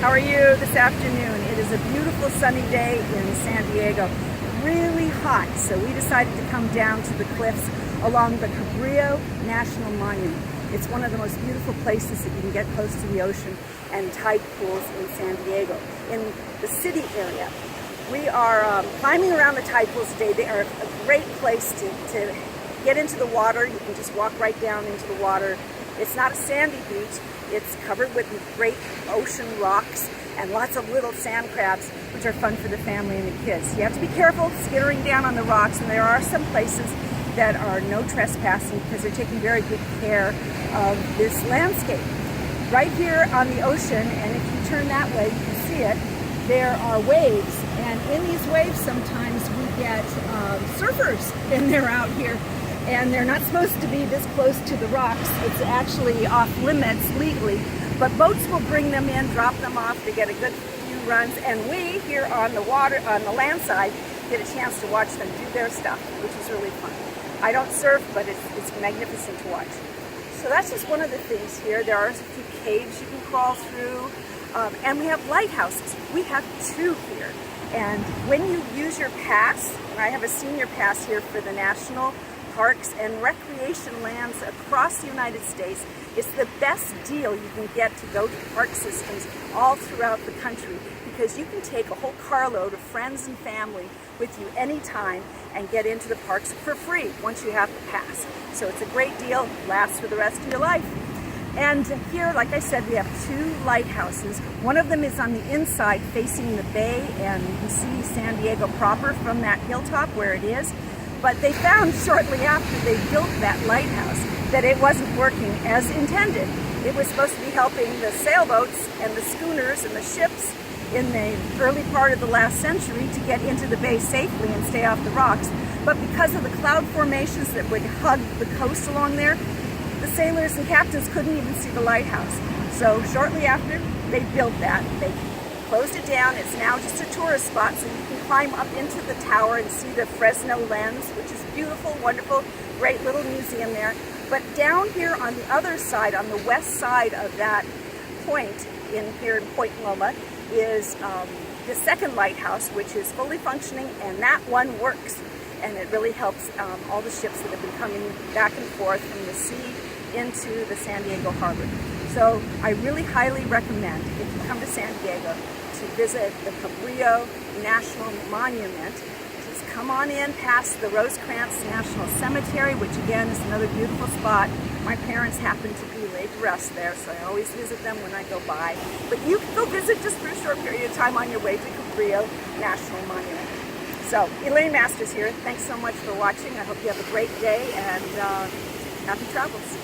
How are you this afternoon? It is a beautiful sunny day in San Diego. Really hot, so we decided to come down to the cliffs along the Cabrillo National Monument. It's one of the most beautiful places that you can get close to the ocean and tide pools in San Diego. In the city area, we are climbing around the tide pools today. They are a great place to get into the water. You can just walk right down into the water. It's not a sandy beach. It's covered with great ocean rocks and lots of little sand crabs, which are fun for the family and the kids. You have to be careful skittering down on the rocks, and there are some places that are no trespassing because they're taking very good care of this landscape. Right here on the ocean, and if you turn that way, you can see it, there are waves, and in these waves sometimes we get surfers, and they're out here. And they're not supposed to be this close to the rocks. It's actually off limits legally, but boats will bring them in, drop them off. They get a good few runs, and we here on the water, on the land side, get a chance to watch them do their stuff, which is really fun. I don't surf, but it's magnificent to watch. So that's just one of the things here. There are a few caves you can crawl through, and we have lighthouses. We have 2 here. And when you use your pass, and I have a senior pass here for the National Parks and recreation lands across the United States, it's the best deal you can get to go to park systems all throughout the country, because you can take a whole carload of friends and family with you anytime and get into the parks for free once you have the pass. So it's a great deal, lasts for the rest of your life. And here, like I said, we have 2 lighthouses. One of them is on the inside facing the bay, and you can see San Diego proper from that hilltop where it is. But they found shortly after they built that lighthouse that it wasn't working as intended. It was supposed to be helping the sailboats and the schooners and the ships in the early part of the last century to get into the bay safely and stay off the rocks. But because of the cloud formations that would hug the coast along there, the sailors and captains couldn't even see the lighthouse. So shortly after they built that, they closed it down. It's now just a tourist spot, so you can climb up into the tower and see the Fresno lens, which is beautiful, wonderful, great little museum there. But down here on the other side, on the west side of that point here in Point Loma, is the second lighthouse, which is fully functioning, and that one works. And it really helps all the ships that have been coming back and forth from the sea into the San Diego harbor. So I really highly recommend, if you come to San Diego, to visit the Cabrillo National Monument. Just come on in past the Rosecrans National Cemetery, which again is another beautiful spot. My parents happen to be laid to rest there, so I always visit them when I go by. But you can go visit just for a short period of time on your way to Cabrillo National Monument. So, Elaine Masters here. Thanks so much for watching. I hope you have a great day, and happy travels.